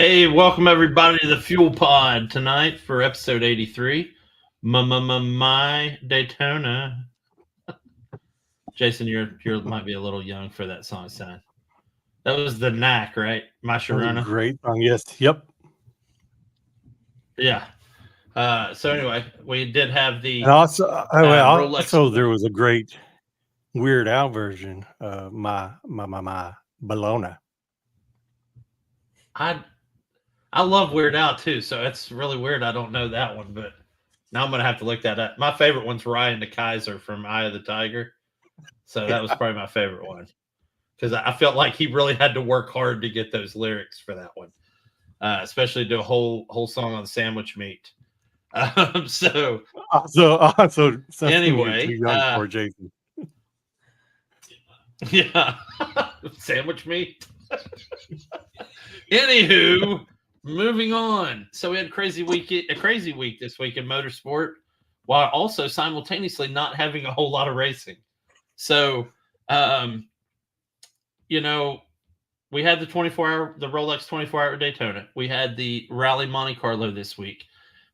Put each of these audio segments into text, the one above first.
Hey, welcome everybody to the Fuel Pod tonight for episode 83. My Daytona. Jason, you might be a little young for that song, son. That was the Knack, right? My Sharona. Great song, yes. Yep. Yeah. So anyway, we did have the And also, Rolex. there was a great Weird Al version, my Bologna. I love Weird Al too, so it's really weird I don't know that one, but now I'm gonna have to look that up. My favorite one's Ryan the Kaiser from Eye of the Tiger. So that was probably my favorite one. Because I felt like he really had to work hard to get those lyrics for that one. Especially do a whole song on sandwich meat. So anyway, too young for Jason. Yeah. Sandwich meat. Anywho, moving on. So we had a crazy week this week in motorsport, while also simultaneously not having a whole lot of racing. So, we had the Rolex 24-hour Daytona. We had the Rally Monte Carlo this week.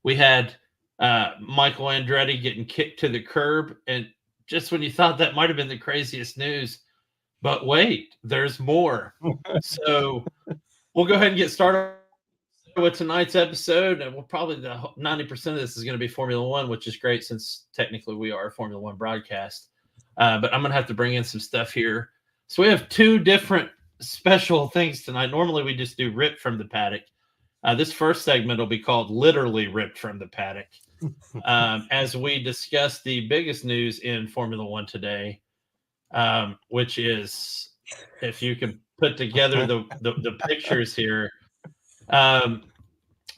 We had Michael Andretti getting kicked to the curb, and just when you thought that might have been the craziest news, but wait, there's more. So we'll go ahead and get started with tonight's episode, and we'll probably 90% of this is going to be Formula One, which is great since technically we are a Formula One broadcast. But I'm going to have to bring in some stuff here. So we have two different special things tonight. Normally we just do Ripped from the Paddock. This first segment will be called Literally Ripped from the Paddock, as we discuss the biggest news in Formula One today, which is, if you can put together the pictures here,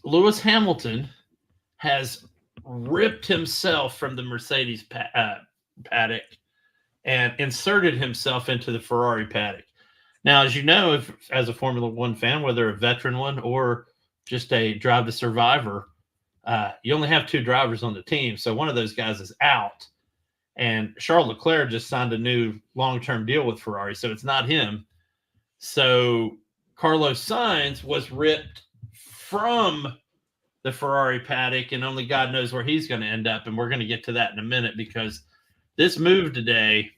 Lewis Hamilton has ripped himself from the Mercedes paddock and inserted himself into the Ferrari paddock. Now, as you know, as a Formula One fan, whether a veteran one or just a Drive to Survivor, you only have two drivers on the team. So one of those guys is out. And Charles Leclerc just signed a new long-term deal with Ferrari, so it's not him. So Carlos Sainz was ripped from the Ferrari paddock, and only God knows where he's going to end up. And we're going to get to that in a minute, because this move today,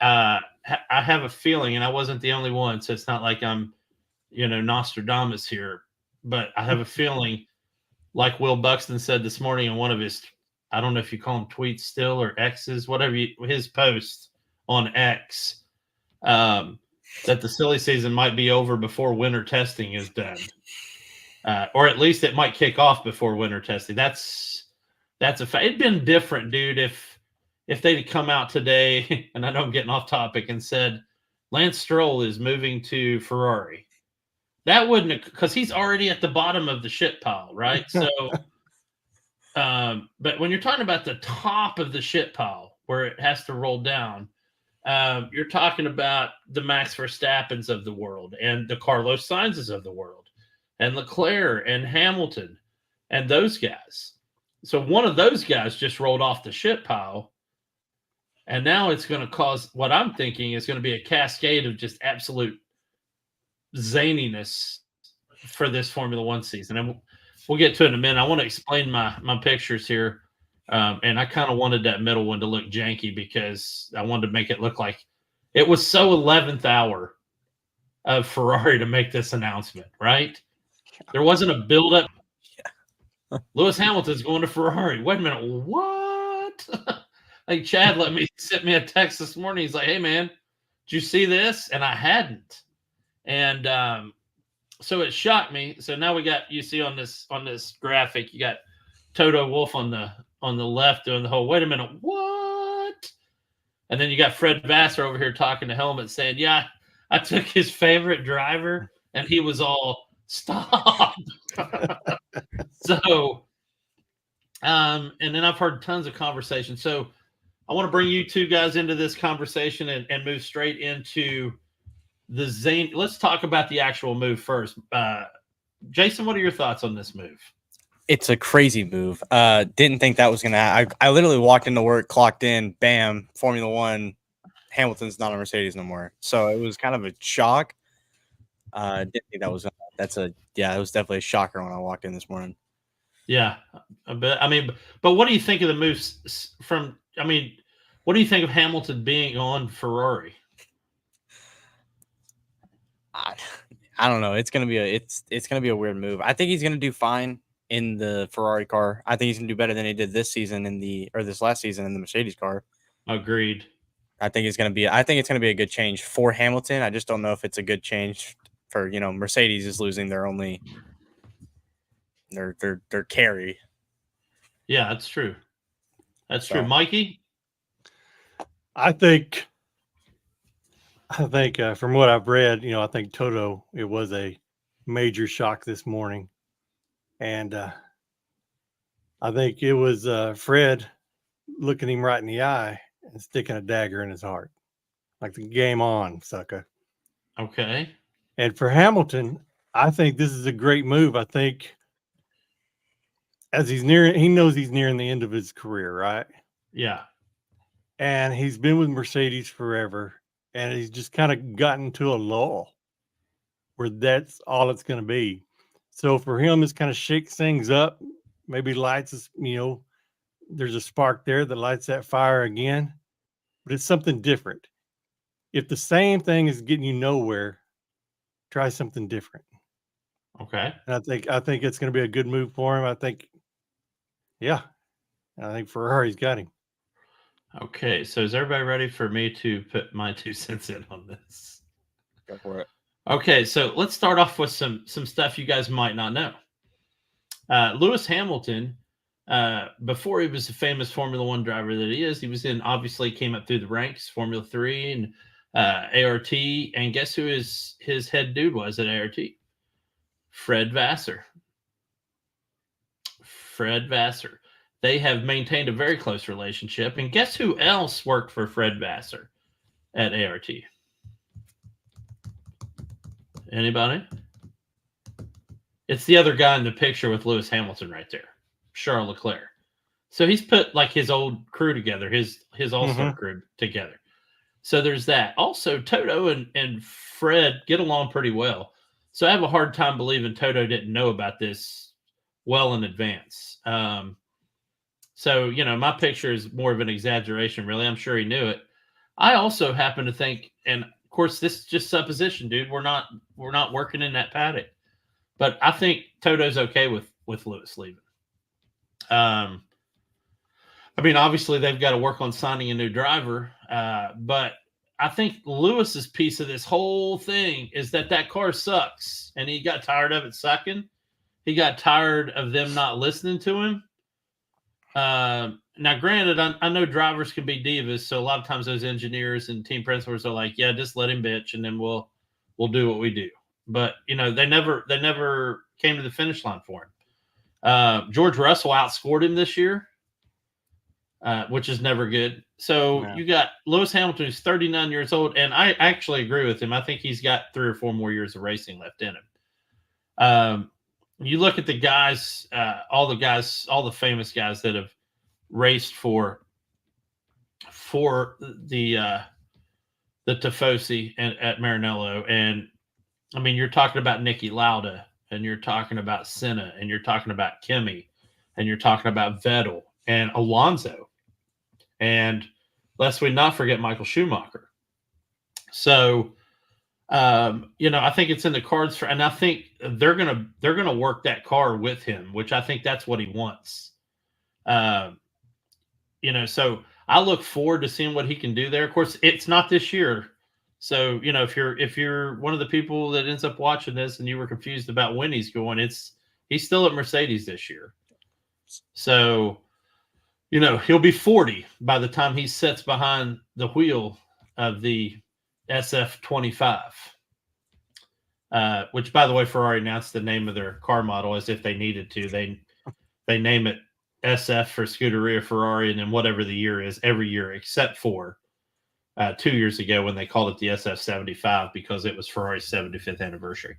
I have a feeling, and I wasn't the only one, so it's not like I'm, Nostradamus here, but I have a feeling, like Will Buxton said this morning in one of his, I don't know if you call them tweets still or X's, his post on X, that the silly season might be over before winter testing is done. Or at least it might kick off before winter testing. That's a fact. It'd been different, dude, if they'd come out today, and I know I'm getting off topic, and said Lance Stroll is moving to Ferrari. That wouldn't, because he's already at the bottom of the shit pile, right? So, but when you're talking about the top of the shit pile where it has to roll down, you're talking about the Max Verstappens of the world and the Carlos Sainzes of the world and Leclerc and Hamilton and those guys. So one of those guys just rolled off the shit pile, and now it's going to cause, what I'm thinking is going to be a cascade of just absolute zaniness for this Formula One season. And we'll get to it in a minute. I want to explain my pictures here. And I kind of wanted that middle one to look janky, because I wanted to make it look like it was so 11th hour of Ferrari to make this announcement, right? There wasn't a build-up. Lewis Hamilton's going to Ferrari. Wait a minute, what? Like, Chad sent me a text this morning. He's like, hey, man, did you see this? And I hadn't. And so it shocked me. So now you see on this graphic, you got Toto Wolff on the left doing the whole, wait a minute, what? And then you got Fred Vassar over here talking to Helmut saying, yeah, I took his favorite driver, and he was all, stop. So, and then I've heard tons of conversation. So I want to bring you two guys into this conversation and move straight into the Zane. Let's talk about the actual move first. Jason, what are your thoughts on this move? It's a crazy move. Didn't think that was going to happen. I literally walked into work, clocked in, bam, Formula One, Hamilton's not a Mercedes no more. So it was kind of a shock. Didn't think that was going to it was definitely a shocker when I walked in this morning. Yeah, but I mean, but what do you think of the moves from? I mean, what do you think of Hamilton being on Ferrari? I don't know. It's gonna be a weird move. I think he's gonna do fine in the Ferrari car. I think he's gonna do better than he did this season this last season in the Mercedes car. Agreed. I think it's gonna be a good change for Hamilton. I just don't know if it's a good change for Mercedes is losing their only their carry. Yeah, that's true. That's true. Mikey? I think from what I've read, I think Toto, it was a major shock this morning. And I think it was Fred looking him right in the eye and sticking a dagger in his heart. Like the game on, sucker. Okay. And for Hamilton, I think this is a great move. I think as he knows he's nearing the end of his career, right? Yeah. And he's been with Mercedes forever. And he's just kind of gotten to a lull where that's all it's going to be. So for him, this kind of shakes things up, maybe lights us, there's a spark there that lights that fire again, but it's something different. If the same thing is getting you nowhere, try something different. Okay. And I think it's going to be a good move for him. I think Ferrari's got him. Okay, so is everybody ready for me to put my 2 cents in on this? Go for it. Okay, so let's start off with some stuff you guys might not know. Lewis Hamilton, before he was the famous Formula One driver that he is, he was obviously came up through the ranks, Formula 3 and ART, and guess who his head dude was at ART? Fred Vassar. Fred Vassar. They have maintained a very close relationship. And guess who else worked for Fred Vassar at ART? Anybody? It's the other guy in the picture with Lewis Hamilton right there, Charles Leclerc. So he's put like his old crew together, his all-star crew together. So there's that. Also, Toto and Fred get along pretty well. So I have a hard time believing Toto didn't know about this well in advance. So, my picture is more of an exaggeration, really. I'm sure he knew it. I also happen to think, and of course, this is just supposition, dude. We're not working in that paddock. But I think Toto's okay with Lewis leaving. I mean, obviously, they've got to work on signing a new driver. But I think Lewis's piece of this whole thing is that car sucks. And he got tired of it sucking. He got tired of them not listening to him. Now, granted, I know drivers can be divas, so a lot of times those engineers and team principals are like, "Yeah, just let him bitch, and then we'll do what we do." But they never came to the finish line for him. George Russell outscored him this year, which is never good. So You got Lewis Hamilton, who's 39 years old, and I actually agree with him. I think he's got 3 or 4 more years of racing left in him. You look at the guys, all the famous guys that have raced for the Tifosi at Maranello, and I mean, you're talking about Niki Lauda, and you're talking about Senna, and you're talking about Kimi, and you're talking about Vettel and Alonso, and lest we not forget Michael Schumacher. So. I think it's in the cards and I think they're gonna work that car with him, which I think that's what he wants. So I look forward to seeing what he can do there. Of course, it's not this year. So, if you're one of the people that ends up watching this and you were confused about when he's going, he's still at Mercedes this year. So, he'll be 40 by the time he sits behind the wheel of the SF25, which, by the way, Ferrari announced the name of their car model as if they needed to. They name it SF for Scuderia Ferrari, and then whatever the year is every year, except for 2 years ago when they called it the SF75 because it was Ferrari's 75th anniversary.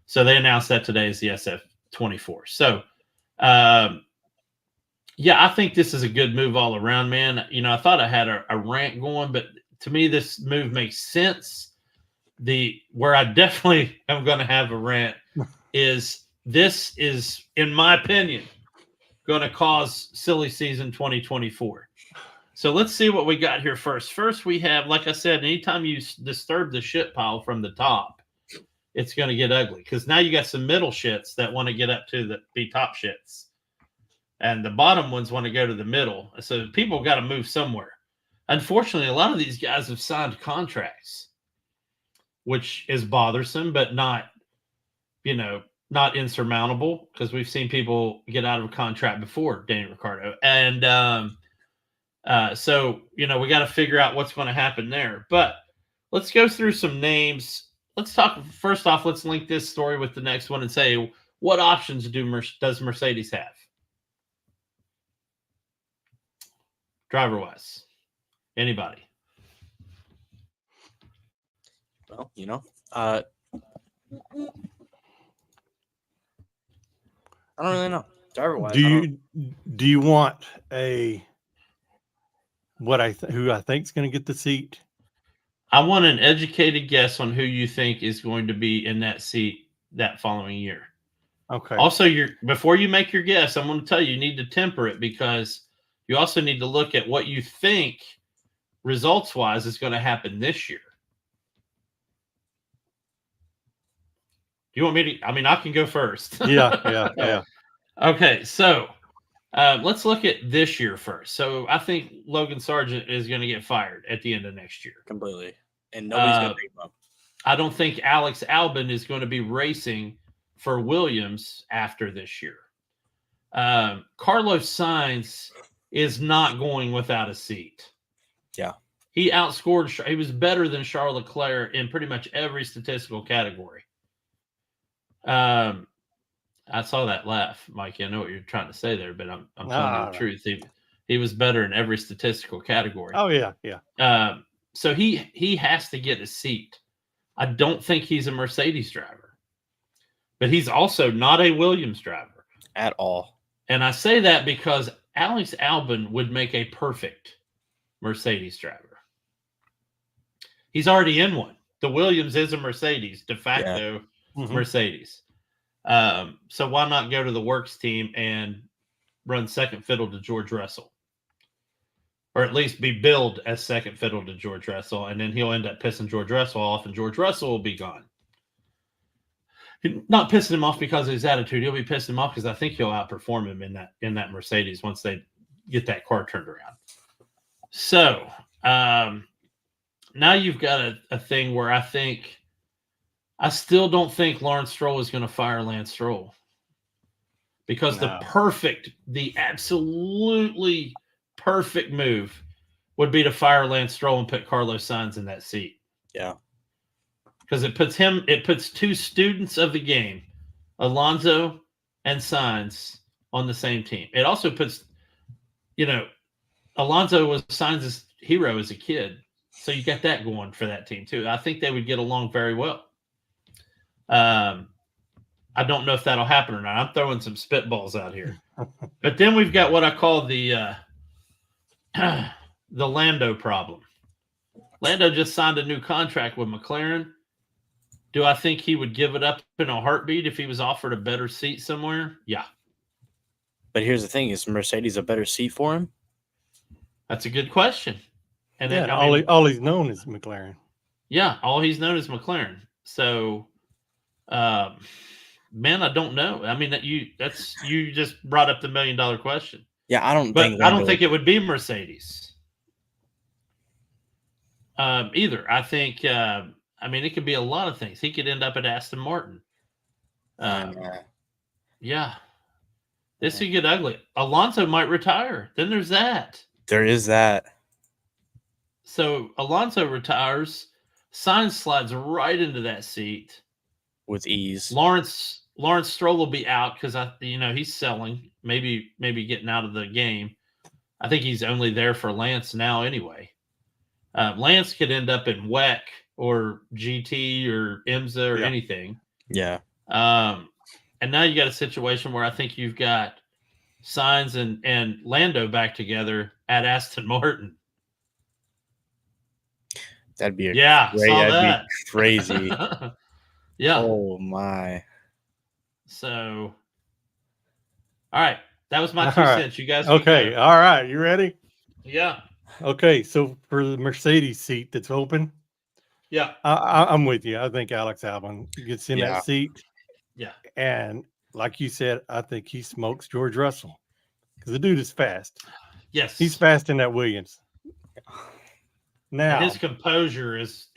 So they announced that today as the SF24. So, I think this is a good move all around, man. I thought I had a rant going, but to me, this move makes sense. Where I definitely am going to have a rant this is, in my opinion, going to cause silly season 2024. So let's see what we got here first. First, we have, like I said, anytime you disturb the shit pile from the top, it's going to get ugly because now you got some middle shits that want to get up to the top shits. And the bottom ones want to go to the middle. So people got to move somewhere. Unfortunately, a lot of these guys have signed contracts, which is bothersome, but not, not insurmountable because we've seen people get out of a contract before, Danny Ricciardo. And so, we got to figure out what's going to happen there. But let's go through some names. Let's talk first off. Let's link this story with the next one and say, what options does Mercedes have? Driver-wise, anybody? Well, I don't really know. Driver-wise, do you want who I think is going to get the seat? I want an educated guess on who you think is going to be in that seat that following year. Okay. Also, before you make your guess, I'm going to tell you need to temper it because you also need to look at what you think results-wise is going to happen this year. Do you want me to? I mean, I can go first. Yeah. Okay, so let's look at this year first. So I think Logan Sargent is going to get fired at the end of next year. Completely. And nobody's going to pick him up. I don't think Alex Albon is going to be racing for Williams after this year. Carlos Sainz is not going without a seat. Yeah. He was better than Charles Leclerc in pretty much every statistical category. I saw that laugh, Mikey. I know what you're trying to say there, but I'm telling you the truth. He was better in every statistical category. Oh, yeah. So he has to get a seat. I don't think he's a Mercedes driver, but he's also not a Williams driver at all. And I say that because Alex Albon would make a perfect Mercedes driver. He's already in one. The Williams is a Mercedes, de facto Mercedes. So why not go to the works team and run second fiddle to George Russell? Or at least be billed as second fiddle to George Russell, and then he'll end up pissing George Russell off, and George Russell will be gone. Not pissing him off because of his attitude. He'll be pissing him off because I think he'll outperform him in that Mercedes once they get that car turned around. So now you've got a thing where I still don't think Lawrence Stroll is going to fire Lance Stroll because the absolutely perfect move would be to fire Lance Stroll and put Carlos Sainz in that seat. Yeah. Because it puts two students of the game, Alonso and Sainz, on the same team. It also puts, Alonso was Sainz's hero as a kid. So you got that going for that team too. I think they would get along very well. I don't know if that'll happen or not. I'm throwing some spitballs out here. But then we've got what I call the Lando problem. Lando just signed a new contract with McLaren. Do I think he would give it up in a heartbeat if he was offered a better seat somewhere? Yeah. But here's the thing. Is Mercedes a better seat for him? That's a good question. And then, all he's known is McLaren. Yeah, all he's known is McLaren. So, man, I don't know. I mean, you just brought up the $1 million question. Yeah, I don't think it would be Mercedes either. I think, it could be a lot of things. He could end up at Aston Martin. Yeah. This could get ugly. Alonso might retire. Then there's that. There is that. So Alonso retires. Sainz slides right into that seat with ease. Lawrence Stroll will be out because he's selling, maybe getting out of the game. I think he's only there for Lance now anyway. Lance could end up in WEC or GT or IMSA or anything. Yeah. And now you got a situation where I think you've got Sainz and Lando back together at Aston Martin. That'd be be crazy. Yeah. Oh my. So, all right, that was my All 2 right. cents. You guys can Okay. go. All right. You ready? Yeah, Okay. So for the Mercedes seat that's open, yeah, I'm with you. I think Alex Albon gets in that Yeah. seat. yeah. And like you said, I think he smokes George Russell because the dude is fast. Yes, He's fast in that Williams. and Now, his composure is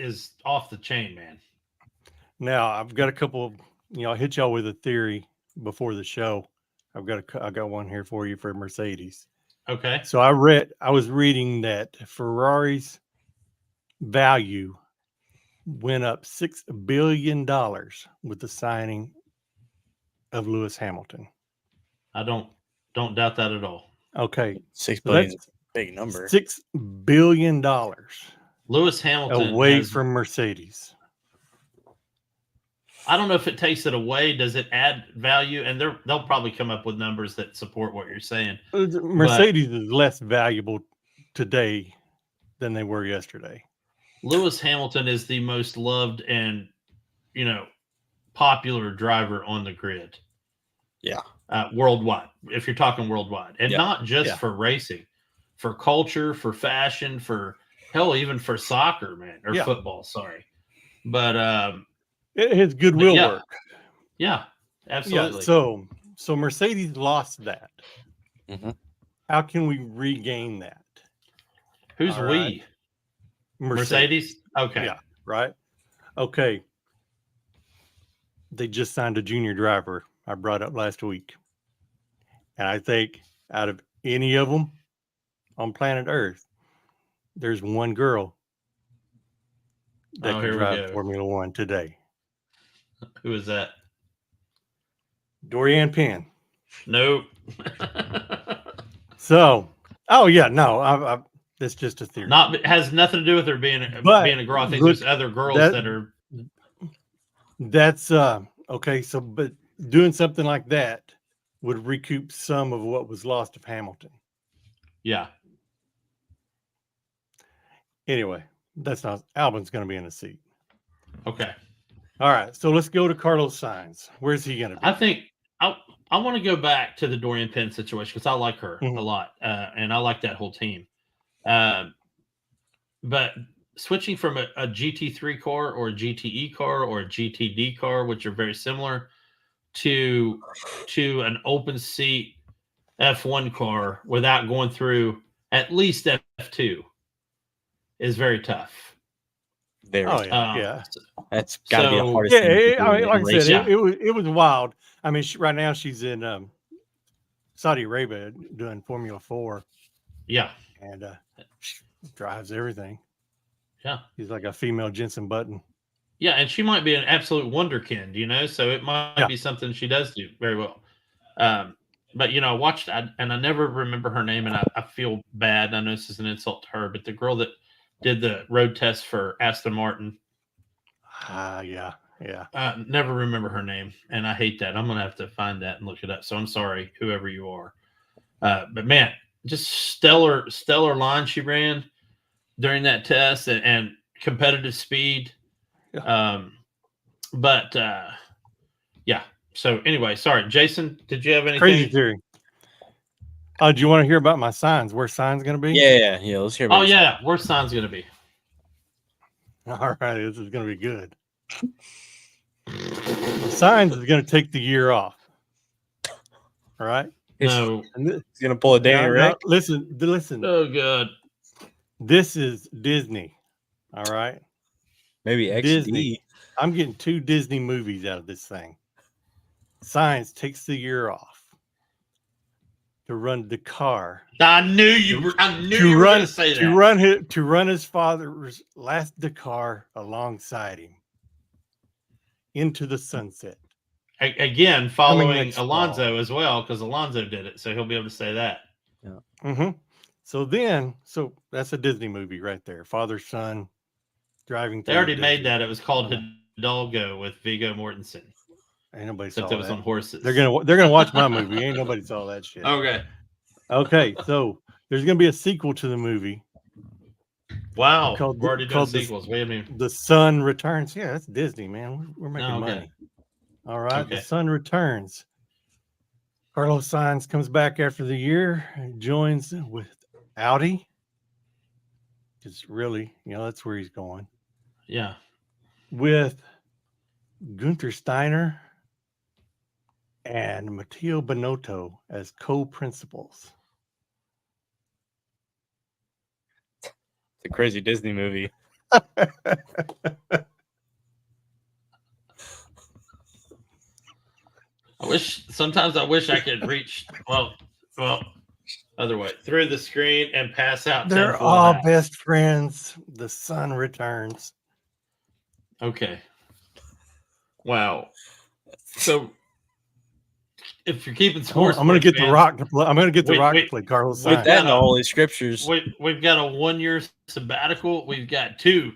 off the chain, man. I've got a couple. I'll hit y'all with a theory before the show. I got one here for you for Mercedes. Okay, So I was reading that Ferrari's value went up $6 billion with the signing of Lewis Hamilton. I don't doubt that at all. Okay, 6 so billion is that's a big number. $6 billion Lewis Hamilton away has. from Mercedes. I don't know if it takes it away. Does it add value? And they'll probably come up with numbers that support what you're saying. Mercedes is less valuable today than they were yesterday. Lewis Hamilton is the most loved and popular driver on the grid. Yeah. Worldwide, if you're talking worldwide, and not just Yeah. for racing, for culture, for fashion, for hell, even for soccer, man, or football. Sorry, but his goodwill yeah. work. Yeah, absolutely. Yeah, so Mercedes lost that. Mhm. How can we regain that? Who's All we? right. Mercedes? Okay. Yeah, right. Okay. They just signed a junior driver I brought up last week. And I think out of any of them on planet Earth, there's one girl that Oh, can here we drive go. Formula One today. Who is that? Dorian Penn. Nope. So, no, that's just a theory. Has nothing to do with her being a girl. I think there's other girls that are. That's okay. So, but doing something like that would recoup some of what was lost of Hamilton. Yeah. Anyway, that's not Albon's going to be in the seat. Okay. All right, so let's go to Carlos Sainz. Where's he going to be? I think I want to go back to the Dorian Penn situation because I like her a lot, and I like that whole team. But switching from a GT3 car or a GTE car or a GTD car, which are very similar, to an open seat F1 car without going through at least F2 is very tough. Yeah. That's got to be the hardest yeah, thing to do. I mean, like I said, Yeah. it was wild. I mean, right now she's in Saudi Arabia doing Formula 4. Yeah. And she drives everything. Yeah. She's like a female Jensen Button. Yeah, and she might be an absolute wonderkind, so it might be something she does do very well. But, I watched and I never remember her name, and I feel bad. I know this is an insult to her, but the girl that did the road test for Aston Martin. Yeah. Never remember her name, and I hate that. I'm going to have to find that and look it up. So I'm sorry, whoever you are. But, man, just stellar line she ran during that test and competitive speed. Yeah. Yeah. So anyway, sorry, Jason, did you have anything? Crazy theory. Do you want to hear about my signs? Where signs going to be? Yeah. Let's hear about where's signs going to be? All right, this is going to be good. Signs is going to take the year off. All right. No, he's going to pull a Danny Rick. Listen. Oh, God. This is Disney. All right. Maybe XD. Disney. I'm getting 2 Disney movies out of this thing. Science takes the year off to run the car. I knew you were going to say that. To run his father's last Dakar alongside him into the sunset. Again, following Alonso as well, because Alonso did it, so he'll be able to say that. Yeah. Mm-hmm. So that's a Disney movie right there. Father, son, driving. They already made that. It was called Hidalgo with Viggo Mortensen. Ain't nobody Except saw it was that. on horses. They're gonna watch my movie. Ain't nobody saw that shit. Okay. So there's gonna be a sequel to the movie. Wow, we're already doing sequels. We haven't even... The Sun Returns. Yeah, that's Disney, man. We're making money. All right, Okay. the sun returns. Carlos Sainz comes back after the year, and joins with Audi. Because really, that's where he's going. Yeah. With Gunther Steiner and Matteo Binotto as co-principals. It's a crazy Disney movie. Sometimes I wish I could reach well other way through the screen and pass out. They're 10 full all hats. best friends. The sun returns. Okay. Wow. So if you're keeping score, I'm going to get The Rock to play. I'm going to get The Rock to play Carlos we've Sainz. That in the got a- Holy Scriptures. we've got a 1-year sabbatical. We've got 2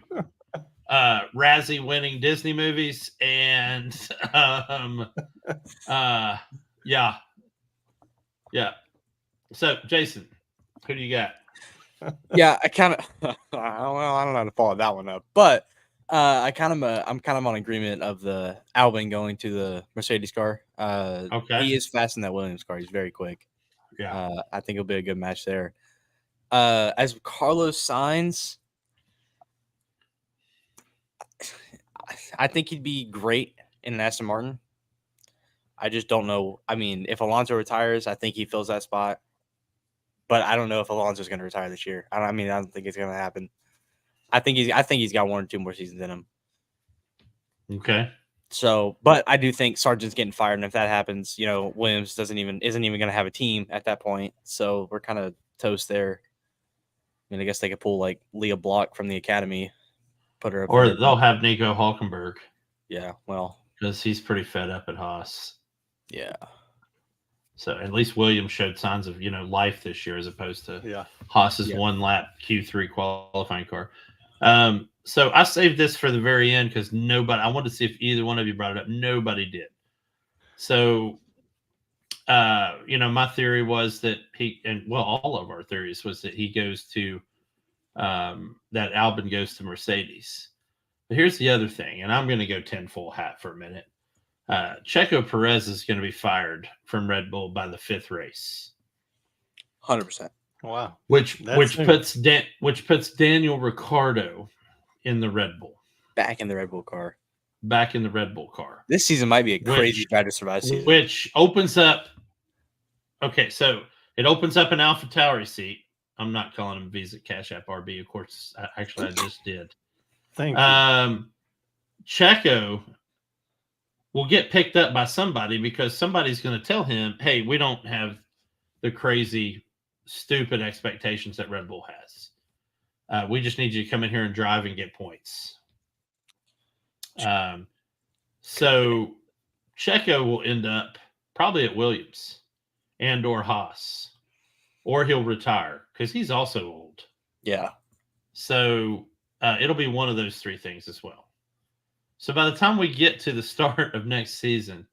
Razzie winning Disney movies, and yeah. So Jason, who do you got? Yeah, I kind of I don't know how to follow that one up, but I'm kind of on agreement of the Albin going to the Mercedes car. Okay. He is fast in that Williams car. He's very quick. Yeah. I think it'll be a good match there. As Carlos Sainz, I think he'd be great in an Aston Martin. I just don't know. I mean, if Alonso retires, I think he fills that spot. But I don't know if Alonso's going to retire this year. I don't think it's going to happen. I think he's got 1 or 2 more seasons in him. Okay. So, but I do think Sargent's getting fired, and if that happens, Williams isn't even going to have a team at that point. So we're kind of toast there. I mean, I guess they could pull like Leah Block from the academy, put her up Or there. they'll have Nico Hulkenberg. Yeah, well, because he's pretty fed up at Haas. Yeah. So at least Williams showed signs of life this year as opposed to Haas's 1-lap Q3 qualifying car. So I saved this for the very end because I wanted to see if either one of you brought it up. Nobody did. So my theory was that all of our theories was that he goes to that Albin goes to Mercedes. But here's the other thing, and I'm going to go 10 full hat for a minute. Checo Perez is going to be fired from Red Bull by the 5th race. 100%. Wow. Which puts Daniel Ricciardo in the Red Bull. Back in the Red Bull car. This season might be a crazy Drive to Survive season. Which opens up. Okay, so it opens up an AlphaTauri seat. I'm not calling him Visa Cash App RB. Of course, I just did. Thank you. Checo will get picked up by somebody because somebody's going to tell him, hey, we don't have the crazy, stupid expectations that Red Bull has. We just need you to come in here and drive and get points. So Checo will end up probably at Williams and or Haas, or he'll retire because he's also old. Yeah. So it'll be one of those 3 things as well. So by the time we get to the start of next season,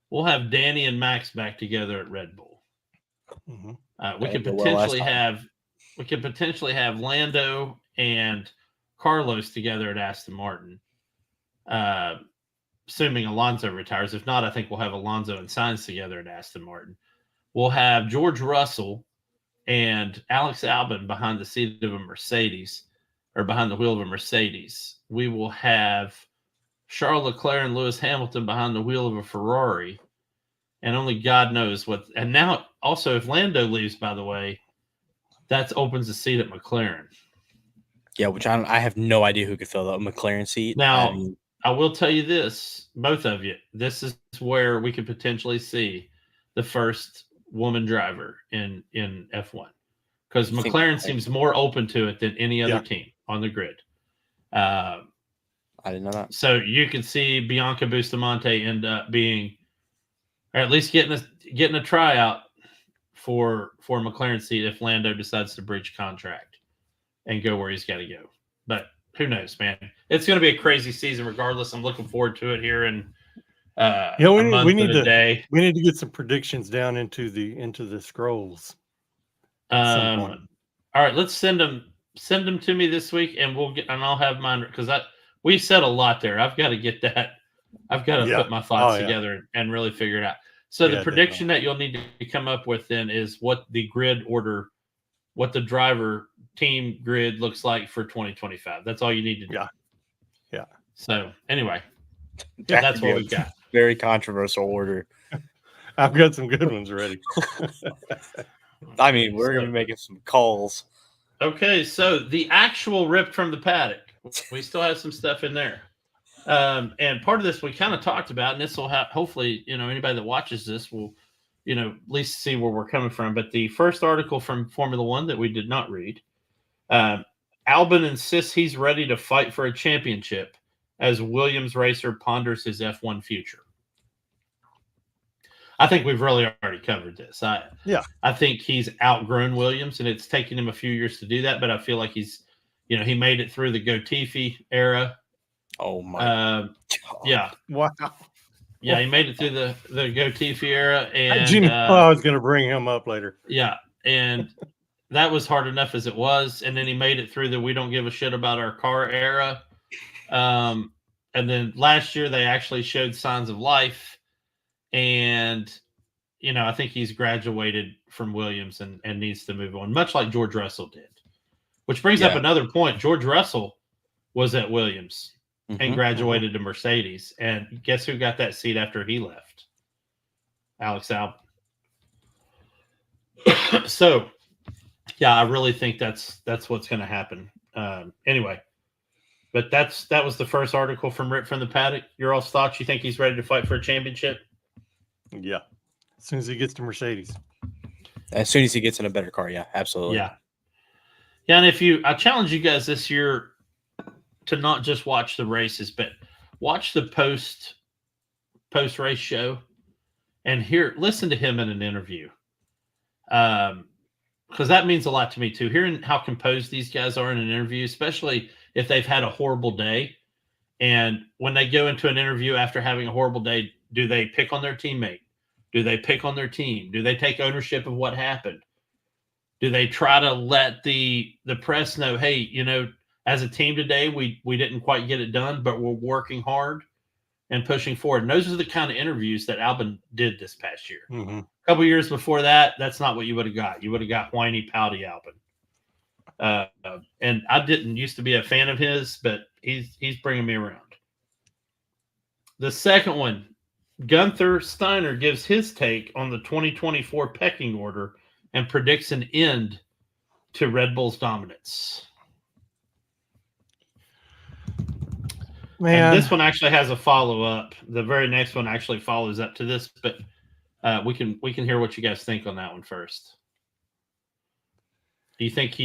we'll have Danny and Max back together at Red Bull. Mm-hmm. We could potentially have Lando and Carlos together at Aston Martin, assuming Alonso retires. If not, I think we'll have Alonso and Sainz together at Aston Martin. We'll have George Russell and Alex Albon behind the seat of a Mercedes, or behind the wheel of a Mercedes. We will have Charles Leclerc and Lewis Hamilton behind the wheel of a Ferrari, and only God knows what. And now, also, if Lando leaves, by the way, that opens the seat at McLaren. Yeah, which I have no idea who could fill that McLaren seat. Now, I will tell you this, both of you, this is where we could potentially see the first woman driver in F1, because McLaren seems more open to it than any other team on the grid. I didn't know that. So you could see Bianca Bustamante end up being, or at least getting a tryout for McLaren seat if Lando decides to breach contract and go where he's got to go. But who knows, man? It's going to be a crazy season regardless. I'm looking forward to it here in we need to get some predictions down into the scrolls. At some point. All right, let's send them to me this week, and I'll have mine because we said a lot there. I've got to get that I've got to Yeah. put my thoughts Oh, yeah. together and really figure it out. So the Yeah, prediction that you'll need to come up with then is what the grid order, what the driver team grid looks like for 2025. That's all you need to do. Yeah. Yeah. So anyway, That that's could be what a we've got. Very controversial order. I've got some good ones ready. I mean, we're So- gonna be making some calls. Okay, so the actual rip from the paddock, we still have some stuff in there. And part of this we kind of talked about, and this will have, hopefully, anybody that watches this will, at least see where we're coming from. But the first article from Formula One that we did not read, Albon insists he's ready to fight for a championship as Williams racer ponders his F1 future. I think we've really already covered this. I think he's outgrown Williams, and it's taken him a few years to do that. But I feel like he's, he made it through the Gotifi era. Oh my! God. Yeah, Wow. yeah, he made it through the Gotifi era, and How'd you know I was going to bring him up later? yeah, and that was hard enough as it was. And then he made it through the we don't give a shit about our car era. And then last year they actually showed signs of life. And, I think he's graduated from Williams and needs to move on, much like George Russell did. Which brings up another point. George Russell was at Williams and graduated to Mercedes. And guess who got that seat after he left? Alex Albon. So, yeah, I really think that's what's going to happen. Anyway, but that was the first article from Rip from the Paddock. Your all's thoughts? You think he's ready to fight for a championship? Yeah. As soon as he gets to Mercedes. As soon as he gets in a better car, yeah, absolutely. Yeah. Yeah, and I challenge you guys this year to not just watch the races, but watch the post race show and listen to him in an interview. Because that means a lot to me too. Hearing how composed these guys are in an interview, especially if they've had a horrible day. And when they go into an interview after having a horrible day, do they pick on their teammate? Do they pick on their team? Do they take ownership of what happened? Do they try to let the press know, hey, as a team today, we didn't quite get it done, but we're working hard and pushing forward. And those are the kind of interviews that Albon did this past year. Mm-hmm. A couple years before that, that's not what you would have got. You would have got whiny, pouty Albon. And I didn't used to be a fan of his, but he's bringing me around. The second one, Gunther Steiner gives his take on the 2024 pecking order and predicts an end to Red Bull's dominance. Man, and this one actually has a follow-up. The very next one actually follows up to this, but we can hear what you guys think on that one first. Do you think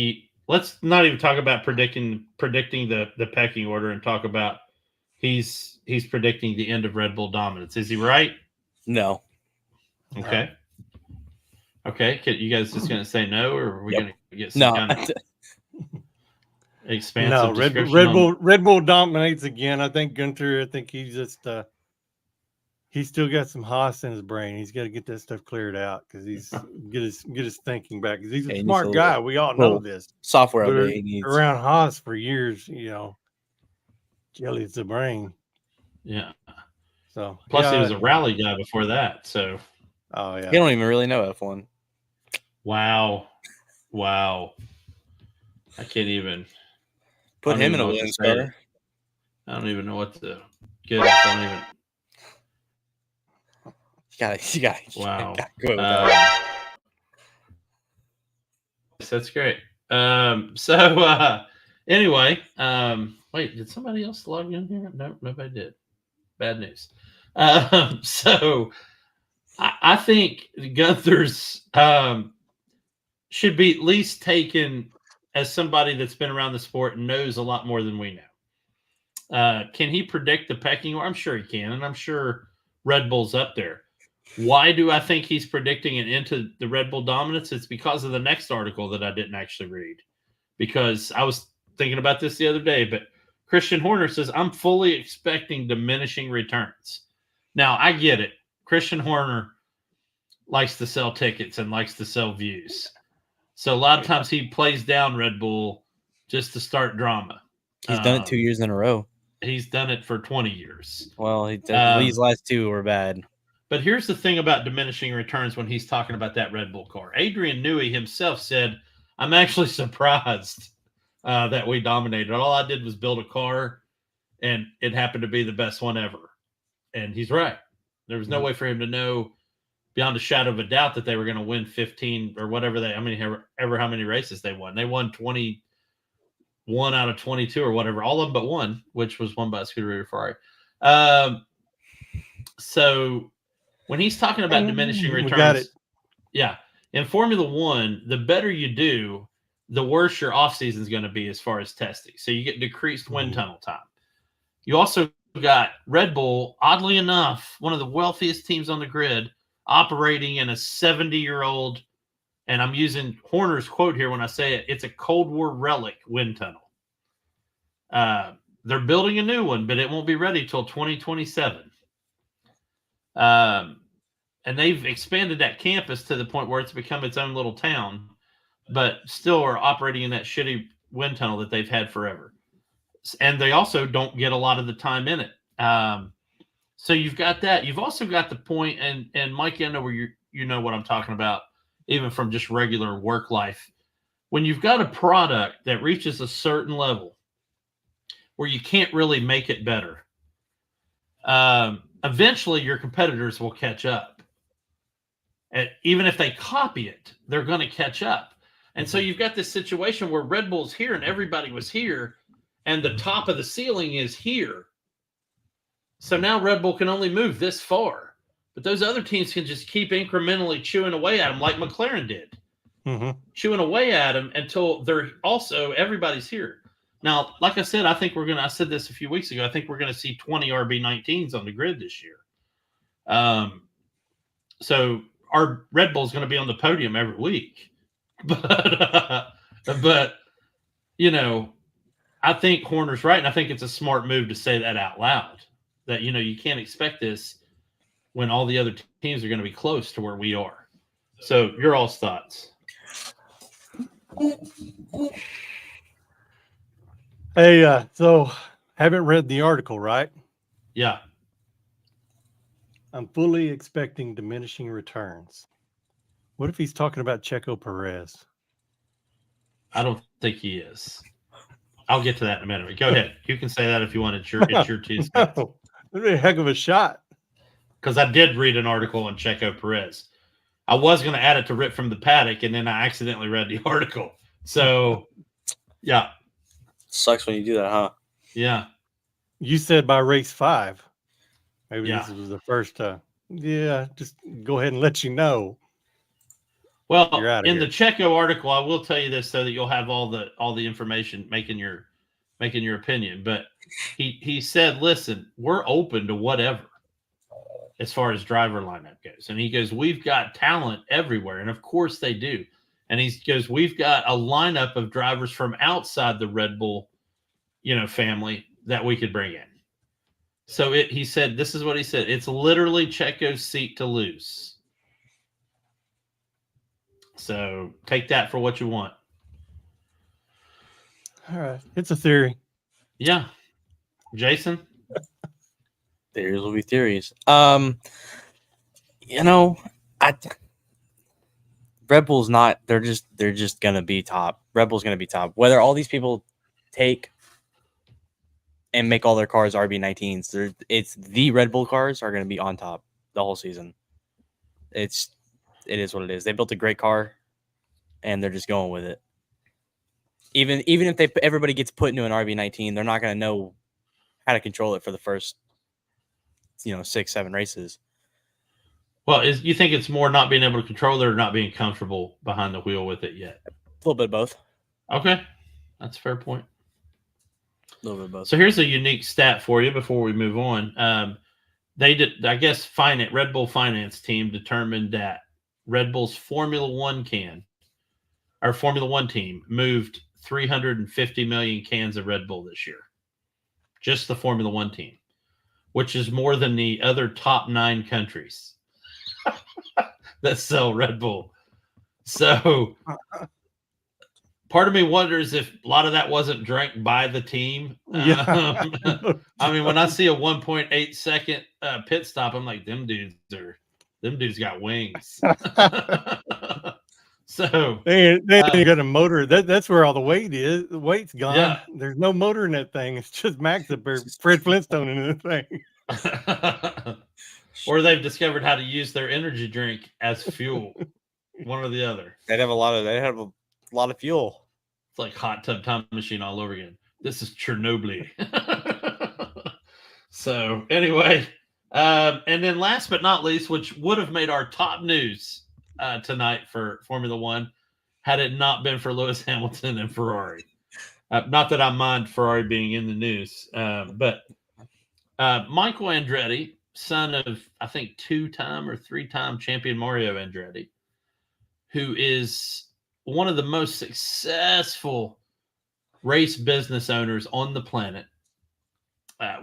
let's not even talk about predicting the pecking order and talk about he's predicting the end of Red Bull dominance. Is he right? No. Okay. Okay. You guys just going to say no, or are we going to get some kind of expansive description? Red Bull dominates again. I think Gunther, he's just he's still got some Haas in his brain. He's got to get that stuff cleared out because he's get his thinking back. Because he's a smart guy. We all know this. Software update he needs. Around Haas for years, jelly's the brain. Yeah. So plus he was a rally guy before that. So you don't even really know F1. Wow. I can't even put him in a Williams car. I don't even know what to get. I don't even. You gotta wow. Gotta go with that. That's great. Anyway, wait, did somebody else log in here? No, nobody did. Bad news. So I think Gunther's should be at least taken as somebody that's been around the sport and knows a lot more than we know. Can he predict the pecking order? I'm sure he can, and I'm sure Red Bull's up there. Why do I think he's predicting an end to the Red Bull dominance? It's because of the next article that I didn't actually read. Because I was thinking about this the other day, but Christian Horner says, I'm fully expecting diminishing returns. Now, I get it. Christian Horner likes to sell tickets and likes to sell views. So a lot of times he plays down Red Bull just to start drama. He's done it 2 years in a row. He's done it for 20 years. Well, these last two were bad. But here's the thing about diminishing returns when he's talking about that Red Bull car. Adrian Newey himself said, I'm actually surprised that we dominated. All I did was build a car, and it happened to be the best one ever. And he's right. There was no way for him to know beyond a shadow of a doubt that they were going to win 15 or whatever how many races they won. They won 21 out of 22 or whatever, all of them but one, which was won by a Scuderia Ferrari. So when he's talking about diminishing returns, yeah, in Formula One, the better you do, the worse your offseason is going to be as far as testing. So you get decreased wind tunnel time. You also got Red Bull, oddly enough, one of the wealthiest teams on the grid, operating in a 70-year-old, and I'm using Horner's quote here when I say it, it's a Cold War relic wind tunnel. They're building a new one, but it won't be ready till 2027. And they've expanded that campus to the point where it's become its own little town, but still are operating in that shitty wind tunnel that they've had forever. And they also don't get a lot of the time in it. So you've got that. You've also got the point, and Mike, I know where you know what I'm talking about, even from just regular work life. When you've got a product that reaches a certain level where you can't really make it better, eventually your competitors will catch up. And even if they copy it, they're going to catch up. And so you've got this situation where Red Bull's here and everybody was here, and the top of the ceiling is here. So now Red Bull can only move this far. But those other teams can just keep incrementally chewing away at them like McLaren did. Chewing away at them until they're also, everybody's here. Now, like I said, I said this a few weeks ago, I think we're going to see 20 RB19s on the grid this year. So our Red Bull is going to be on the podium every week. But you know, I think Horner's right, and I think it's a smart move to say that out loud. That, you know, you can't expect this when all the other teams are going to be close to where we are. So your all's thoughts. Hey, so haven't read the article, right? Yeah. I'm fully expecting diminishing returns. What if he's talking about Checo Perez? I don't think he is. I'll get to that in a minute. Go ahead. You can say that if you want. It's your two cents. That'd be a heck of a shot. Because I did read an article on Checo Perez. I was going to add it to Rip from the Paddock, and then I accidentally read the article. So, yeah. Sucks when you do that, huh? Yeah. You said by race 5. Maybe Yeah. this was the first. Just go ahead and let you know. Well, You're outta in here. the Checo article, I will tell you this so that you'll have all the information making your opinion. But he said, listen, we're open to whatever as far as driver lineup goes. And he goes, we've got talent everywhere. And of course they do. And he goes, we've got a lineup of drivers from outside the Red Bull, family that we could bring in. So he said, this is what he said. It's literally Checo's seat to lose. So take that for what you want. All right. It's a theory. Yeah. Jason? Theories will be theories. Red Bull's not. They're just gonna be top. Red Bull's gonna be top. Whether all these people take and make all their cars RB19s, it's the Red Bull cars are gonna be on top the whole season. It is what it is. They built a great car, and they're just going with it. Even if everybody gets put into an RB19, they're not gonna know how to control it for the first 6-7 races. Well, you think it's more not being able to control it or not being comfortable behind the wheel with it yet? A little bit of both. Okay. That's a fair point. A little bit of both. So here's a unique stat for you before we move on. They did, I guess, Red Bull finance team determined that Red Bull's Formula One team moved 350 million cans of Red Bull this year. Just the Formula One team, which is more than the other top 9 countries that sell Red Bull. So part of me wonders if a lot of that wasn't drank by the team. Yeah. I mean, when I see a 1.8 second pit stop, I'm like, them dudes got wings. So they ain't got a motor. That's where all the weight is. The weight's gone. Yeah. There's no motor in that thing. It's just Max up there, Fred Flintstone in the thing. Or they've discovered how to use their energy drink as fuel. One or the other. They have a lot of fuel. It's like hot tub time machine all over again. This is Chernobyl. So anyway, and then last but not least, which would have made our top news tonight for Formula One, had it not been for Lewis Hamilton and Ferrari. Not that I mind Ferrari being in the news, but Michael Andretti, son of, I think, 2-time or 3-time champion Mario Andretti, who is one of the most successful race business owners on the planet,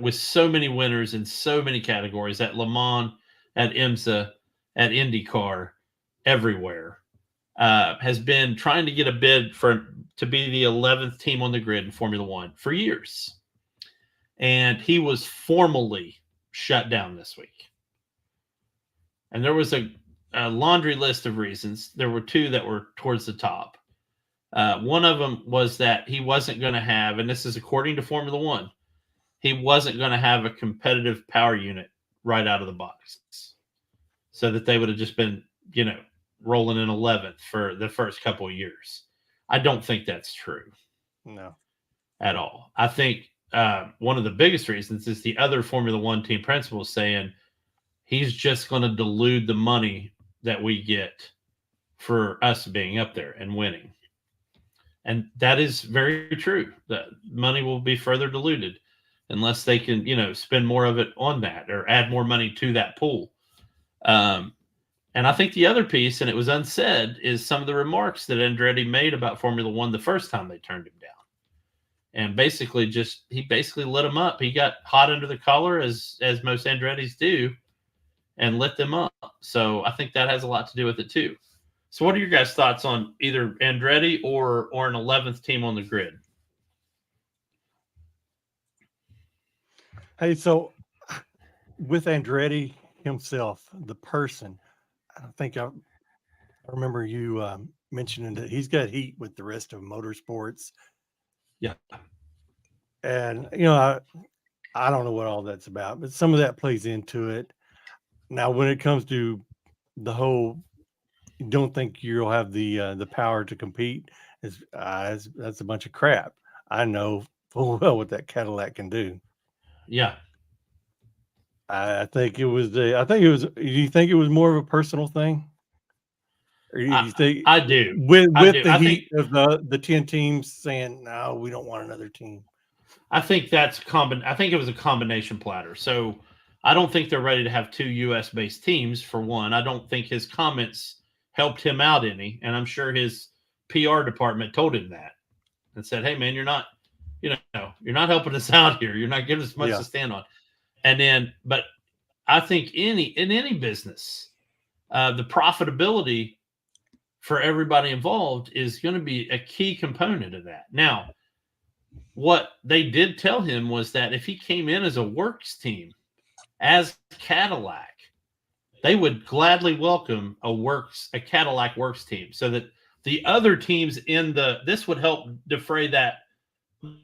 with so many winners in so many categories at Le Mans, at IMSA, at IndyCar, everywhere, has been trying to get a bid to be the 11th team on the grid in Formula One for years. And he was formally shut down this week. And there was a laundry list of reasons. There were 2 that were towards the top. One of them was that he wasn't going to have, and this is according to Formula One, he wasn't going to have a competitive power unit right out of the box. So that they would have just been, rolling in 11th for the first couple of years. I don't think that's true. No. At all. I think one of the biggest reasons is the other Formula One team principals saying he's just going to dilute the money that we get for us being up there and winning. And that is very true. The money will be further diluted unless they can, spend more of it on that or add more money to that pool. And I think the other piece, and it was unsaid, is some of the remarks that Andretti made about Formula One the first time they turned him down. And he basically lit them up. He got hot under the collar, as most Andrettis do, and lit them up. So I think that has a lot to do with it too. So what are your guys' thoughts on either Andretti or an 11th team on the grid? Hey, so with Andretti himself, the person, I think I remember you mentioning that he's got heat with the rest of motorsports. Yeah. And, I don't know what all that's about, but some of that plays into it. Now, when it comes to the whole, don't think you'll have the power to compete, that's a bunch of crap. I know full well what that Cadillac can do. Yeah. I think it was. Do you think it was more of a personal thing? Or do you think I do. With the I heat of the 10 teams saying, no, we don't want another team. I think I think it was a combination platter. So I don't think they're ready to have 2 US based teams, for one. I don't think his comments helped him out any. And I'm sure his PR department told him that and said, hey man, you're not helping us out here. You're not giving us much to stand on. And then, but I think in any business, the profitability for everybody involved is going to be a key component of that. Now, what they did tell him was that if he came in as a works team, as Cadillac, they would gladly welcome a Cadillac works team, so that the other teams this would help defray that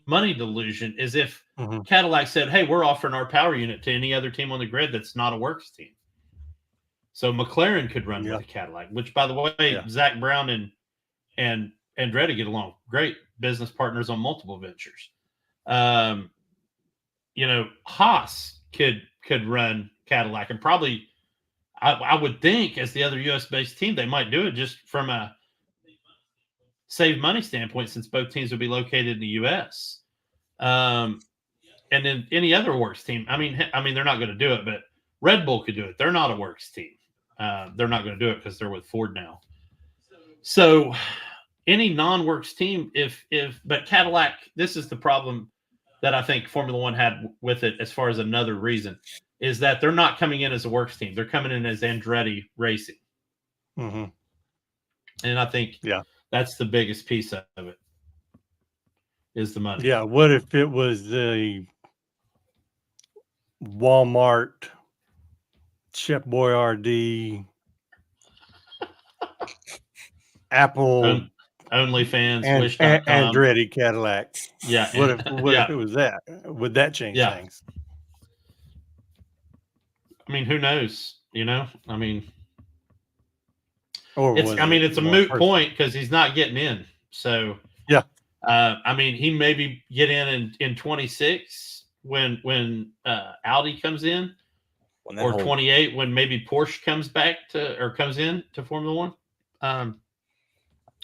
money delusion, is if Cadillac said, hey, we're offering our power unit to any other team on the grid that's not a works team. So McLaren could run with a Cadillac, which, by the way, Zach Brown and Andretti get along great, business partners on multiple ventures. Haas could run Cadillac, and probably I would think, as the other US based team, they might do it just from a save money standpoint, since both teams would be located in the US. And then any other works team, I mean, they're not going to do it, but Red Bull could do it. They're not a works team. They're not going to do it because they're with Ford now. So any non-works team, but Cadillac, this is the problem that I think Formula One had with it, as far as another reason, is that they're not coming in as a works team. They're coming in as Andretti Racing. Mm-hmm. And I think that's the biggest piece of it. is the money. Yeah. What if it was the Walmart, Chef Boyardee, Apple, OnlyFans, and Wish.com. Andretti Cadillac? Yeah. What if yeah. it was that? Would that change Yeah. things? I mean, who knows? You know, I mean, Or was it's a one moot person? point because he's not getting in. So Yeah. I mean, he maybe get in 26 when Audi comes in, When that or whole 28 when maybe Porsche comes back comes in to Formula One.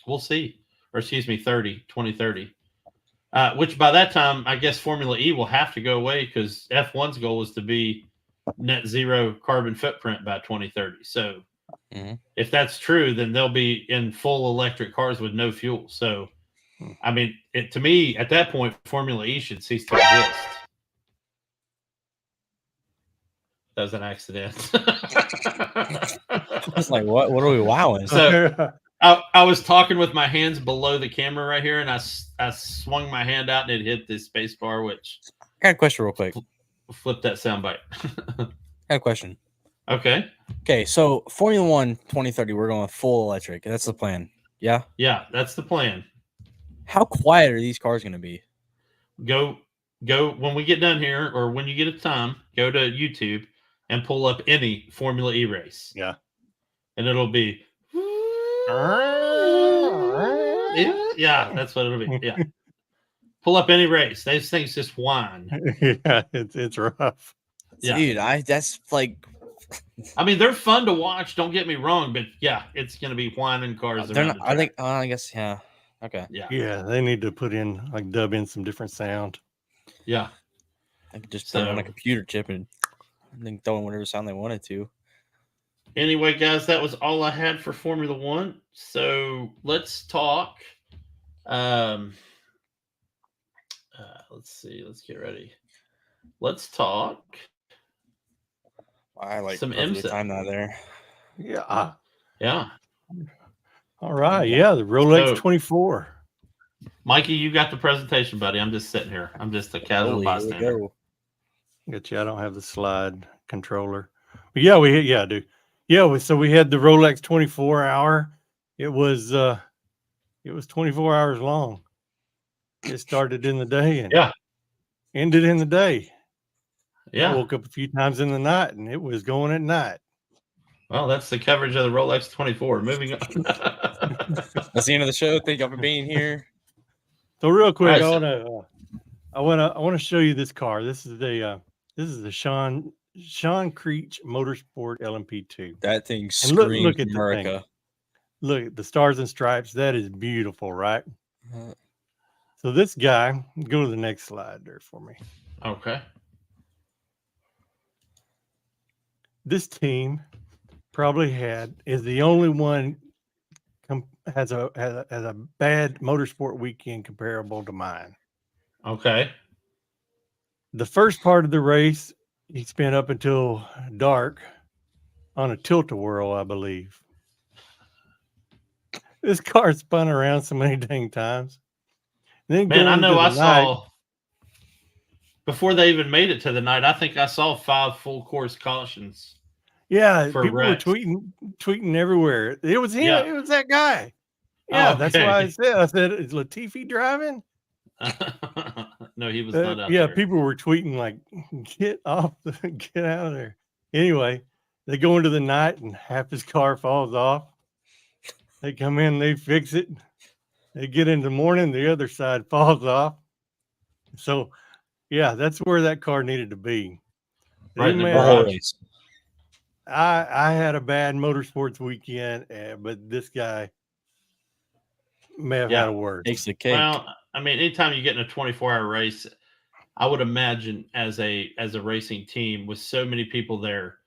We'll see. Or excuse me, 2030. Which by that time, I guess Formula E will have to go away because F1's goal is to be net zero carbon footprint by 2030. So Mhm. if that's true, then they'll be in full electric cars with no fuel. So, I mean, to me, at that point, Formula E should cease to exist. That was an accident. I was like, what are we wowing? So I was talking with my hands below the camera right here, and I swung my hand out and it hit the space bar, which I got a question real quick. flipped that soundbite. I got a question. Okay. Okay, so Formula One 2030, we're going full electric. That's the plan. Yeah. Yeah, that's the plan. How quiet are these cars going to be? Go when we get done here, or when you get a time, go to YouTube and pull up any Formula E race. Yeah. And it'll be yeah, that's what it'll be. Yeah. Pull up any race. Those things just whine. Yeah, it's rough. Yeah. Dude, that's like, I mean, they're fun to watch, don't get me wrong, but yeah, it's gonna be whining cars they're around not. the I track. think. I guess. Yeah. Okay. Yeah. Yeah, they need to put in dub in some different sound. Yeah. I could just put it on a So computer chip and then throw in whatever sound they wanted to. anyway, guys, that was all I had for Formula One. So let's talk. Let's see. Let's get ready. Let's talk I like some perfectly IMSA. timed that there. Yeah. Yeah. All right. Yeah, the Rolex So- 24. Mikey, you got the presentation, buddy. I'm just sitting here. I'm just a casual Holy, here we bystander. go. Get you. I don't have the slide controller. But yeah, I do. Yeah, so we had the Rolex 24-hour. It was 24 hours long. It started in the day and Yeah. ended in the day. I Yeah. woke up a few times in the night and it was going at night. Well, that's the coverage of the Rolex 24. Moving on. That's the end of the show. Thank y'all for being here. So real quick, All right, I want to show you this car. This is the Sean Creech Motorsport LMP2. That thing And screams look at the thing. America. Look at the stars and stripes. That is beautiful, right? Uh, So this guy, go to the next slide there for me. Okay. This team probably is the only one has a bad motorsport weekend comparable to mine. Okay. The first part of the race, he spent up until dark on a tilt-a-whirl, I believe. This car spun around so many dang times. Then Man, I going know to I the night, saw before they even made it to the night, I think I saw 5 full course cautions. yeah, for people wrecks. were tweeting everywhere. It was him. Yeah. It was that guy. Yeah, that's why I Okay. said, is Latifi driving? No, he was not out Yeah, there. people were tweeting like, get out of there. Anyway, they go into the night and half his car falls off. They come in, they fix it. They get in the morning, the other side falls off. So, yeah, that's where that car needed to be. Right in the Man, the whole garage. race. I had a bad motorsports weekend, but this guy may have had a worse. Takes the cake. Well, I mean, anytime you get in a 24-hour race, I would imagine as a racing team with so many people there,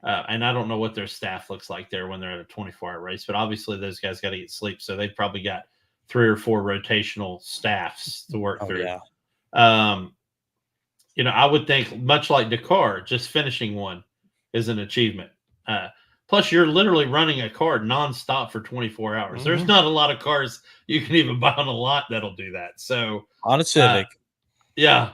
and I don't know what their staff looks like there when they're at a 24-hour race, but obviously those guys got to get sleep, so they've probably got 3 or 4 rotational staffs to work through. Yeah. I would think much like Dakar, just finishing one is an achievement. Plus, you're literally running a car nonstop for 24 hours. There's Mhm. not a lot of cars you can even buy on a lot that'll do that. So, On a Civic. yeah.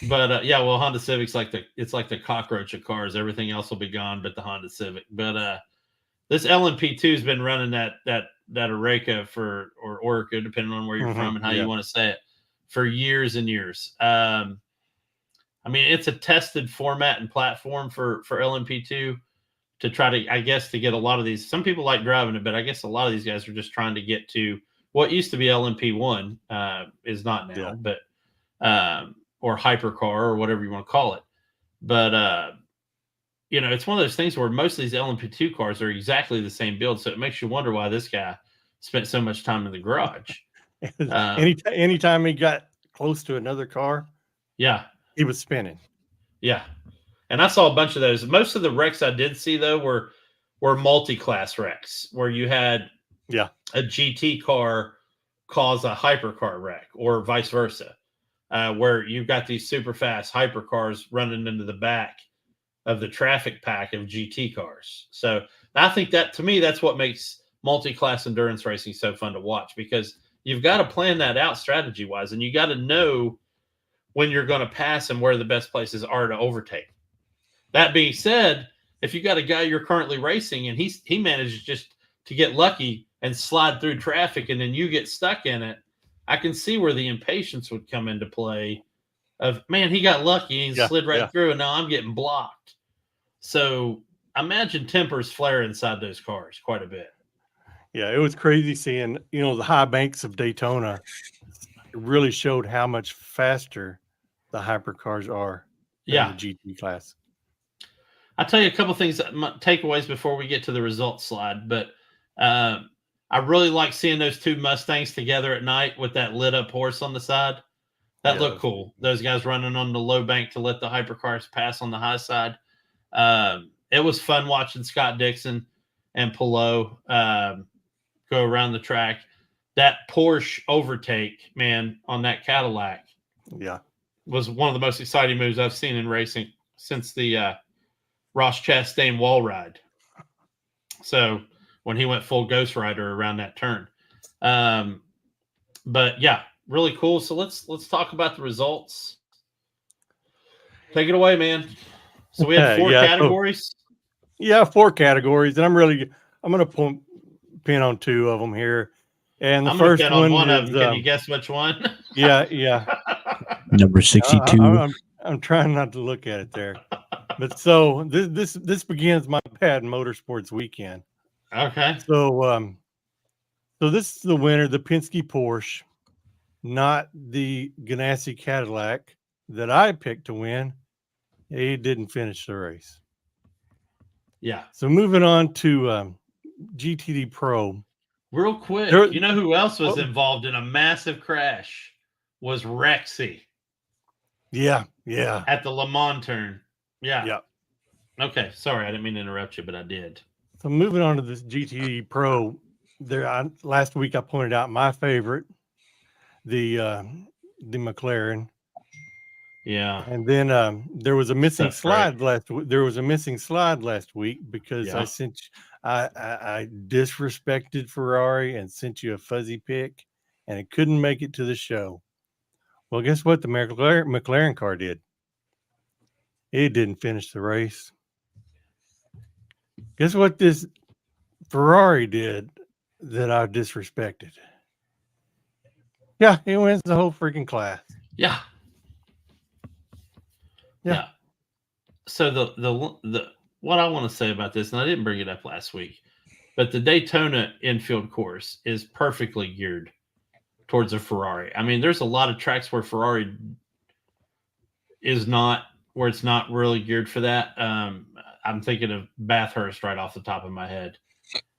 But yeah, well, Honda Civic's like the cockroach of cars. Everything else will be gone, but the Honda Civic. But this LMP2 has been running that Oreca or Orica, depending on where you're from and how you want to say it, for years and years. I mean, it's a tested format and platform for LMP2 to try to, I guess, to get a lot of these. Some people like driving it, but I guess a lot of these guys are just trying to get to what used to be LMP1 is not now, but or hypercar or whatever you want to call it. But you know, it's one of those things where most of these LMP2 cars are exactly the same build, so it makes you wonder why this guy spent so much time in the garage. Anytime he got close to another car, Yeah, he was spinning. yeah. And I saw a bunch of those. Most of the wrecks I did see though were multi-class wrecks where you had a GT car cause a hypercar wreck or vice versa, where you've got these super fast hypercars running into the back of the traffic pack of GT cars. So I think that, to me, that's what makes multi-class endurance racing so fun to watch, because you've got to plan that out strategy wise, and you got to know when you're going to pass and where the best places are to overtake. That being said, if you got a guy you're currently racing and he manages just to get lucky and slide through traffic and then you get stuck in it, I can see where the impatience would come into play of, man, he got lucky and slid right through and now I'm getting blocked. So imagine tempers flare inside those cars quite a bit. Yeah, it was crazy seeing, the high banks of Daytona. It really showed how much faster the hypercars are than the GT class. I'll tell you a couple things, takeaways before we get to the results slide. But I really like seeing those two Mustangs together at night with that lit up horse on the side. That looked cool. Those guys running on the low bank to let the hypercars pass on the high side. It was fun watching Scott Dixon and Pillow go around the track. That Porsche overtake, man, on that Cadillac, was one of the most exciting moves I've seen in racing since the Ross Chastain wall ride. So when he went full Ghost Rider around that turn. But yeah, really cool. So let's talk about the results. Take it away, man. So we had 4 categories. So, 4 categories, and I'm going to pin on 2 of them here. And the first one is, can you guess which one? Yeah. Number 62. I'm trying not to look at it there. But so this begins my Pad Motorsports weekend. Okay. So this is the winner, the Penske Porsche, not the Ganassi Cadillac that I picked to win. He didn't finish the race. Yeah. So moving on to GTD Pro. Real quick, you know who else was involved in a massive crash? Was Rexy. Yeah. At the Le Mans turn. Yeah. Okay, sorry, I didn't mean to interrupt you, but I did. So moving on to this GTD Pro, last week I pointed out my favorite, the McLaren. Yeah. And then there was a missing slide last week because I disrespected Ferrari and sent you a fuzzy pick, and it couldn't make it to the show. Well, guess what? The McLaren car did. It didn't finish the race. Guess what this Ferrari did that I disrespected? Yeah, he wins the whole freaking class. Yeah. So the what I want to say about this, and I didn't bring it up last week, but the Daytona infield course is perfectly geared towards a Ferrari. I mean, there's a lot of tracks where Ferrari is not, where it's not really geared for that. I'm thinking of Bathurst right off the top of my head.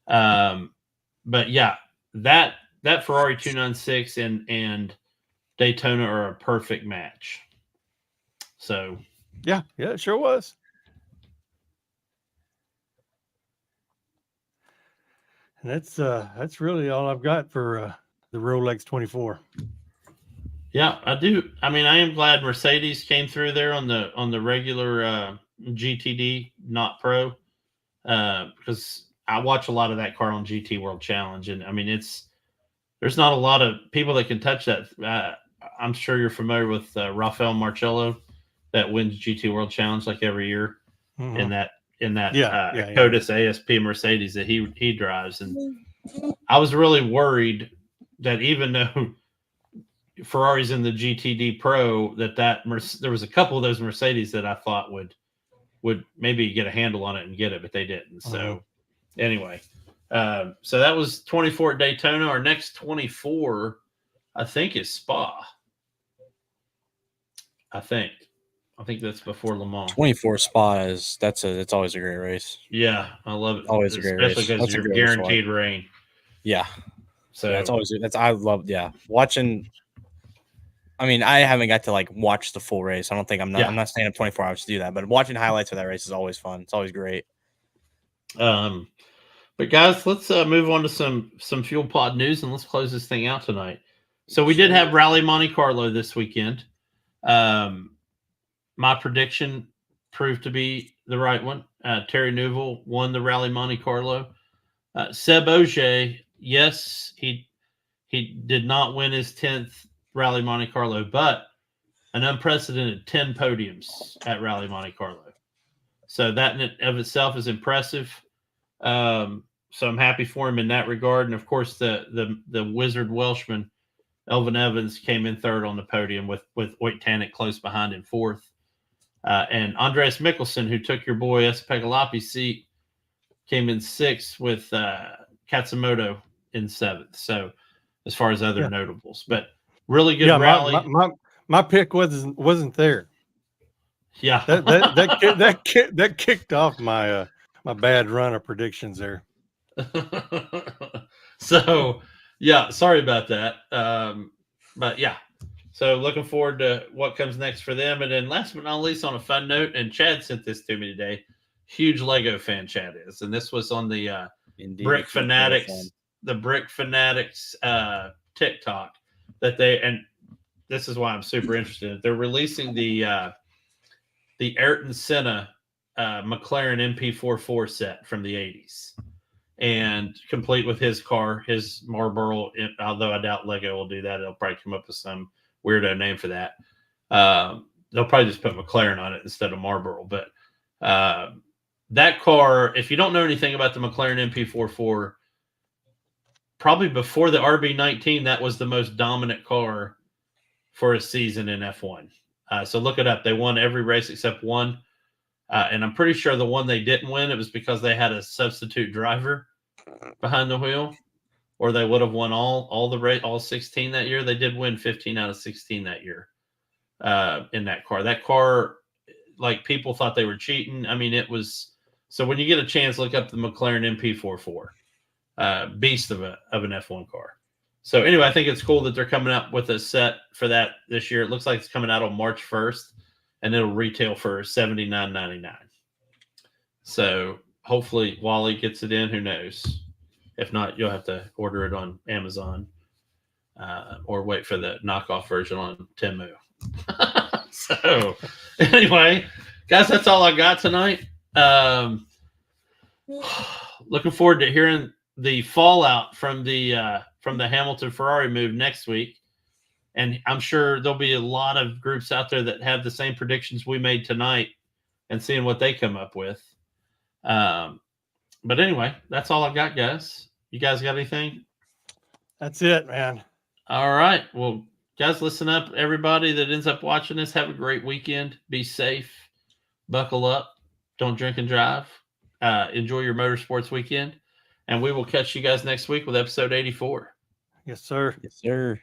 But yeah, that Ferrari 296 and Daytona are a perfect match. So yeah, it sure was. And that's really all I've got for the Rolex 24. Yeah, I do. I mean, I am glad Mercedes came through there on the regular GTD, not Pro. because I watch a lot of that car on GT World Challenge, and I mean there's not a lot of people that can touch that. I'm sure you're familiar with Rafael Marcello that wins GT World Challenge like every year in that Codis ASP Mercedes that he drives, and I was really worried that even though Ferrari's in the GTD Pro, there was a couple of those Mercedes that I thought would maybe get a handle on it and get it, but they didn't. So anyway, so that was 24 at Daytona. Our next 24, I think, is Spa. I think that's before Le Mans. 24 Spa it's always a great race. Yeah, I love it. Always a great race, especially because you're guaranteed rain. Yeah, so I love watching. I mean, I haven't got to like watch the full race. I don't think I'm not staying up 24 hours to do that, but watching highlights of that race is always fun. It's always great. But guys, let's move on to some Fuel Pod news and let's close this thing out tonight. So we did have Rally Monte Carlo this weekend. My prediction proved to be the right one. Terry Neuville won the Rally Monte Carlo. Seb Ogier, yes, he did not win his 10th Rally Monte Carlo, but an unprecedented 10 podiums at Rally Monte Carlo. So that in and of itself is impressive. So I'm happy for him in that regard. And of course, the wizard Welshman, Elvin Evans, came in third on the podium with Oyt Tanek close behind in fourth. And Andreas Mikkelsen, who took your boy Espegalapi's seat, came in sixth with Katsumoto in seventh. So as far as other notables, but really good rally. My pick wasn't there. Yeah, that kicked off my my bad run of predictions there. So yeah, sorry about that. But yeah, so looking forward to what comes next for them. And then last but not least, on a fun note, and Chad sent this to me today. Huge Lego fan, Chad is, and this was on the Brick Fanatics, TikTok that and this is why I'm super interested. They're releasing the Ayrton Senna McLaren MP44 set from the 80s, and complete with his car, his Marlboro. Although I doubt Lego will do that, they'll probably come up with some weirdo name for that. They'll probably just put McLaren on it instead of Marlboro. But that car, if you don't know anything about the McLaren MP44, probably before the RB19, that was the most dominant car for a season in F1. So look it up. They won every race except one. And I'm pretty sure the one they didn't win, it was because they had a substitute driver behind the wheel, or they would have won all 16 that year. They did win 15 out of 16 that year in that car. That car, like, people thought they were cheating. I mean, it was. So when you get a chance, look up the McLaren MP44, beast of an F1 car. So anyway, I think it's cool that they're coming up with a set for that this year. It looks like it's coming out on March 1st, and it'll retail for $79.99. So hopefully Wally gets it in. Who knows? If not, you'll have to order it on Amazon or wait for the knockoff version on Temu. So anyway, guys, that's all I got tonight. Looking forward to hearing the fallout from the Hamilton Ferrari move next week. And I'm sure there'll be a lot of groups out there that have the same predictions we made tonight and seeing what they come up with. But anyway, that's all I got, guys. You guys got anything? That's it, man. All right. Well, guys, listen up. Everybody that ends up watching this, have a great weekend. Be safe. Buckle up. Don't drink and drive. Enjoy your motorsports weekend. And we will catch you guys next week with episode 84. Yes, sir. Yes, sir.